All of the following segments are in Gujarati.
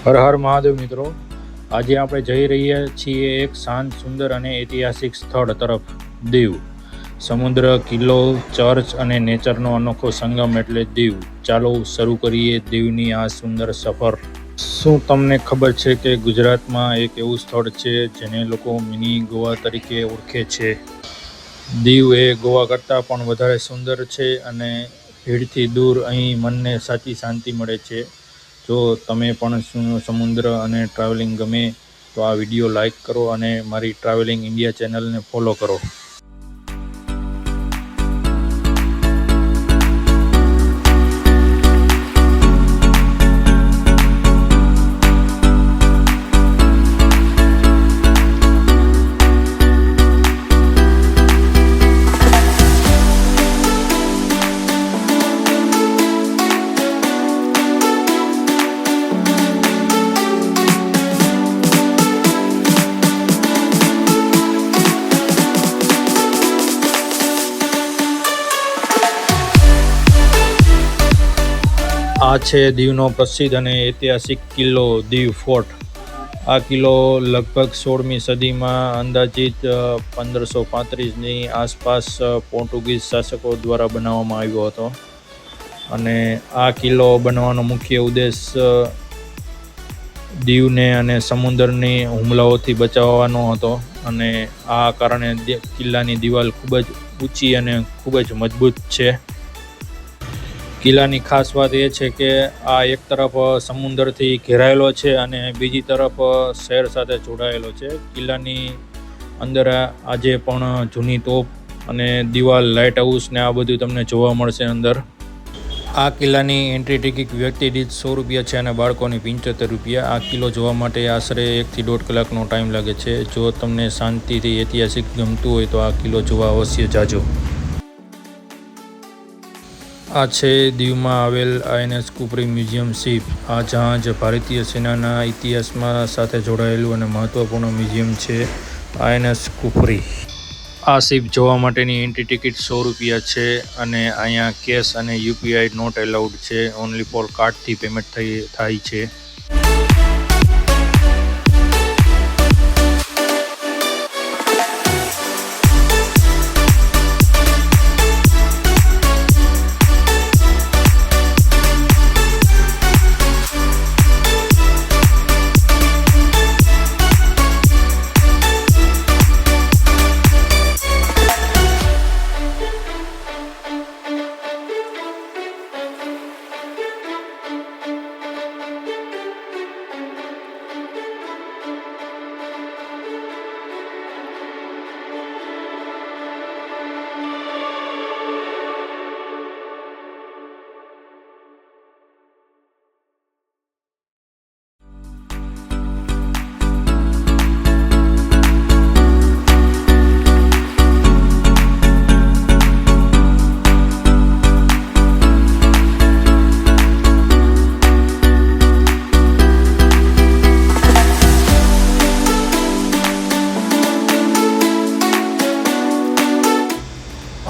હર હર મહાદેવ મિત્રો, આજે આપણે જઈ રહ્યા છીએ એક શાંત, સુંદર અને ઐતિહાસિક સ્થળ તરફ. દીવ. સમુદ્ર, કિલ્લો, ચર્ચ અને નેચરનો અનોખો સંગમ એટલે દીવ. ચાલો શરૂ કરીએ દીવની આ સુંદર સફર. શું તમને ખબર છે કે ગુજરાતમાં એક એવું સ્થળ છે જેને લોકો મિની ગોવા તરીકે ઓળખે છે? દીવ એ ગોવા કરતાં પણ વધારે સુંદર છે અને ભીડથી દૂર. અહીં મનને સાચી શાંતિ મળે છે. જો તમે પણ સમુદ્ર અને ટ્રાવેલિંગ ગમે તો આ વિડીયો લાઈક કરો અને મારી ટ્રાવેલિંગ ઇન્ડિયા ચેનલને ફોલો કરો. આ છે દીવનો પ્રસિદ્ધ અને ઐતિહાસિક કિલ્લો દીવ ફોર્ટ. આ કિલ્લો લગભગ 16મી સદીમાં અંદાજિત 1535ની આસપાસ પોર્ટુગીઝ શાસકો દ્વારા બનાવવામાં આવ્યો હતો. અને આ કિલ્લો બનવાનો મુખ્ય ઉદ્દેશ દીવને અને સમુદ્રની હુમલાઓથી બચાવવાનો હતો. અને આ કારણે કિલ્લાની દિવાલ ખૂબ જ ઊંચી અને ખૂબ જ મજબૂત છે. કિલ્લાની ખાસ વાત એ છે કે આ એક તરફ સમુદ્રથી ઘેરાયેલો છે અને બીજી તરફ શહેર સાથે જોડાયેલો છે. કિલ્લાની અંદર આજે પણ જૂની તોપ અને દિવાલ, લાઇટ હાઉસ ને આ બધું તમને જોવા મળશે અંદર. આ કિલ્લાની એન્ટ્રી ટિકિટ વ્યક્તિ દીઠ ₹100 છે અને બાળકોની ₹75. આ કિલ્લો જોવા માટે આશરે 1 થી 1.5 કલાકનો ટાઈમ લાગે છે. જો તમને શાંતિથી ઐતિહાસિક ગમતું હોય તો આ કિલ્લો જોવા અવશ્ય જાજો. આ છે દીવમાં આવેલ INS કુફરી મ્યુઝિયમ શિપ. આ જહાજ ભારતીય સેનાના ઇતિહાસમાં સાથે જોડાયેલું અને મહત્વપૂર્ણ મ્યુઝિયમ છે. INS કુફરી. આ શિપ જોવા માટેની એન્ટ્રી ટિકિટ ₹100 છે અને અહીંયા કેશ અને UPI નોટ એલાઉડ છે. ઓનલી ફોર કાર્ડથી પેમેન્ટ થાય છે.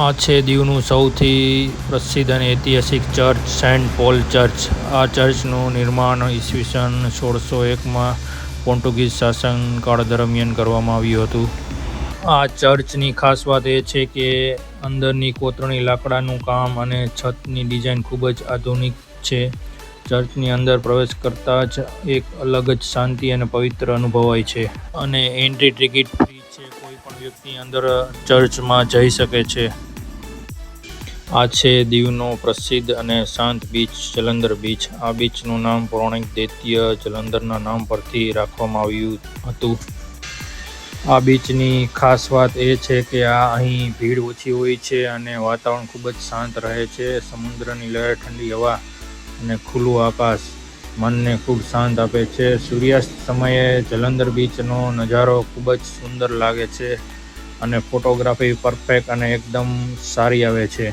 આ છે દીવનું સૌથી પ્રસિદ્ધ અને ઐતિહાસિક ચર્ચ, સેન્ટ પોલ ચર્ચ. આ ચર્ચનું નિર્માણ ઈસવીસન 1601માં પોર્ટુગીઝ શાસનકાળ દરમિયાન કરવામાં આવ્યું હતું. આ ચર્ચની ખાસ વાત એ છે કે અંદરની કોતરણી, લાકડાનું કામ અને છતની ડિઝાઇન ખૂબ જ આધુનિક છે. ચર્ચની અંદર પ્રવેશ કરતાં જ એક અલગ જ શાંતિ અને પવિત્ર અનુભવાય છે. અને એન્ટ્રી ટિકિટ ફ્રી છે. કોઈ પણ વ્યક્તિ અંદર ચર્ચમાં જઈ શકે છે. આ છે દીવનો પ્રસિદ્ધ અને શાંત બીચ, જલંધર બીચ. આ બીચનું નામ પૌરાણિક દૈત્ય જલંધરના નામ પરથી રાખવામાં આવ્યું હતું. આ બીચની ખાસ વાત એ છે કે અહીં ભીડ ઓછી હોય છે અને વાતાવરણ ખૂબ જ શાંત રહે છે. સમુદ્રની લહેર, ઠંડી હવા અને ખુલ્લું આકાશ મનને ખૂબ શાંત આપે છે. સૂર્યાસ્ત સમયે જલંધર બીચનો નજારો ખૂબ જ સુંદર લાગે છે અને ફોટોગ્રાફી પરફેક્ટ અને એકદમ સારી આવે છે.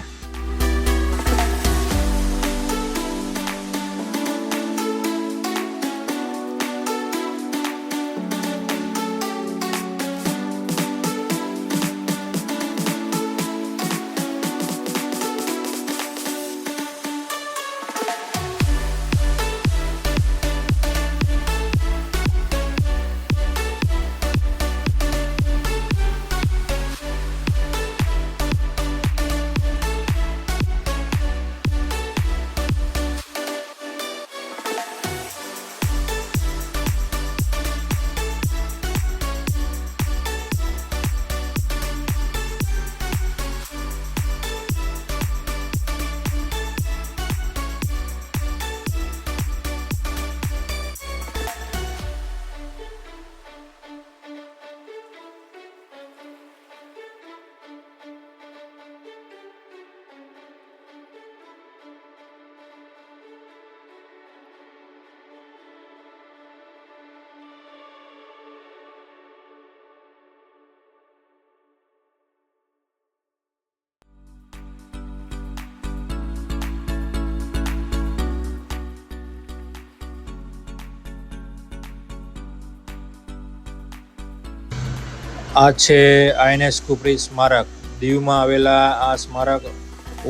આ છે INS કુપરી સ્મારક. દીવમાં આવેલા આ સ્મારક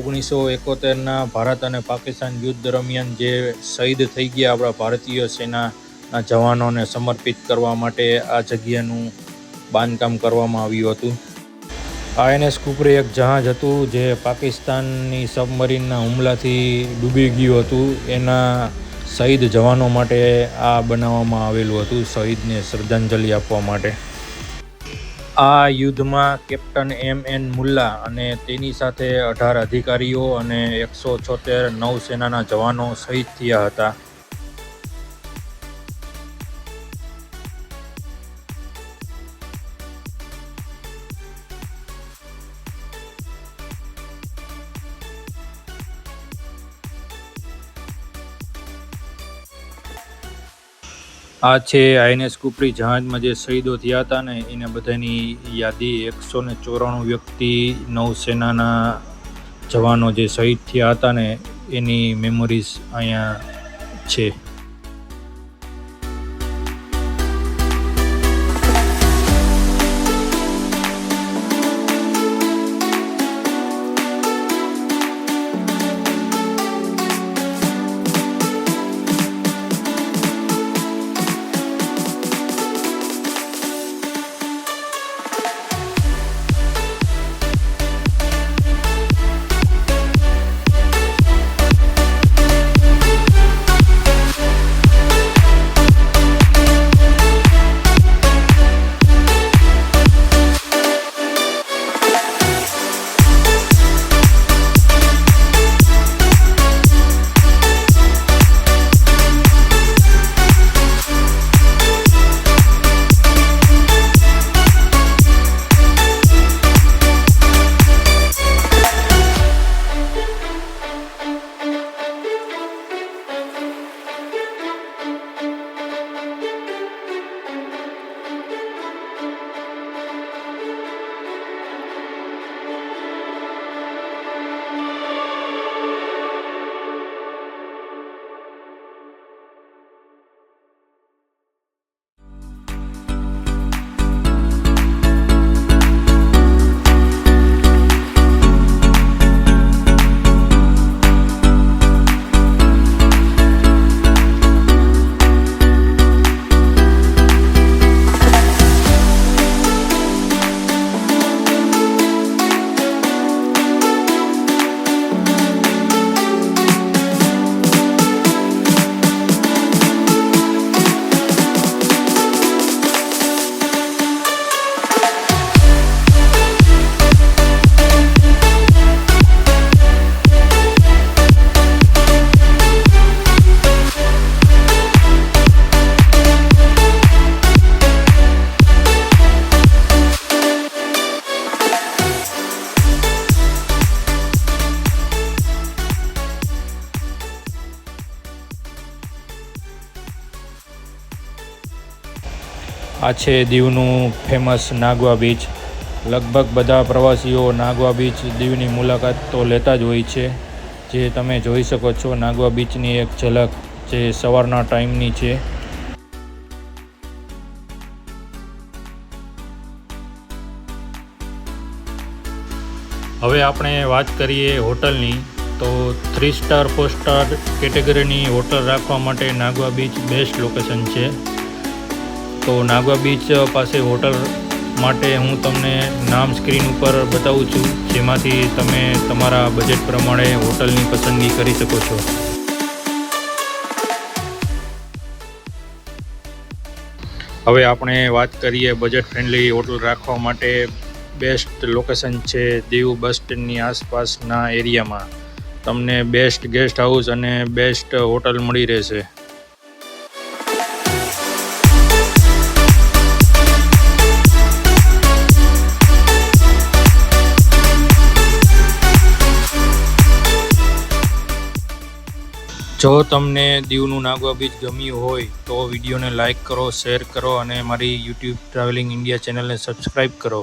1971ના ભારત અને પાકિસ્તાન યુદ્ધ દરમિયાન જે શહીદ થઈ ગયા આપણા ભારતીય સેનાના જવાનોને સમર્પિત કરવા માટે આ જગ્યાનું બાંધકામ કરવામાં આવ્યું હતું. INS કુપરી એક જહાજ હતું જે પાકિસ્તાનની સબમરીનના હુમલાથી ડૂબી ગયું હતું. એના શહીદ જવાનો માટે આ બનાવવામાં આવેલું હતું, શહીદને શ્રદ્ધાંજલિ આપવા માટે. આ યુદ્ધમાં કેપ્ટન MN મુલ્લા અને તેની સાથે 18 અધિકારીઓ અને 176 નૌસેનાના જવાનો શહીદ થયા હતા. આ છે INS કુપરી જહાજમાં જે શહીદો થયા હતા ને એને બધાની યાદી. 194 વ્યક્તિ નૌસેનાના જવાનો જે શહીદ થયા હતા ને એની મેમોરીઝ અહીંયા છે. આ છે દીવનું ફેમસ નાગવા બીચ. લગભગ બધા પ્રવાસીઓ નાગવા બીચ દીવની મુલાકાત તો લેતા જ હોય છે. જે તમે જોઈ શકો છો નાગવા બીચની એક ઝલક જે સવારના ટાઈમની છે. હવે આપણે વાત કરીએ હોટલની, તો 3 સ્ટાર 4 સ્ટાર કેટેગરીની હોટલ રાખવા માટે નાગવા બીચ બેસ્ટ લોકેશન છે. તો નાગવા બીચ પાસે હોટલ માટે હું તમને નામ સ્ક્રીન ઉપર બતાવું છું, જેમાંથી તમે તમારા બજેટ પ્રમાણે હોટલની પસંદગી કરી શકો છો. હવે આપણે વાત કરીએ બજેટ ફ્રેન્ડલી હોટલ રાખવા માટે બેસ્ટ લોકેશન છે દીવ બસ સ્ટેન્ડની આસપાસના એરિયામાં. તમને બેસ્ટ ગેસ્ટ હાઉસ અને બેસ્ટ હોટલ મળી રહેશે. જો તમને દીવનું નાગવા બીચ ગમ્યું હોય તો વિડીયોને લાઇક કરો, શેર કરો અને મારી YouTube ટ્રાવેલિંગ ઇન્ડિયા ચેનલને સબસ્ક્રાઈબ કરો.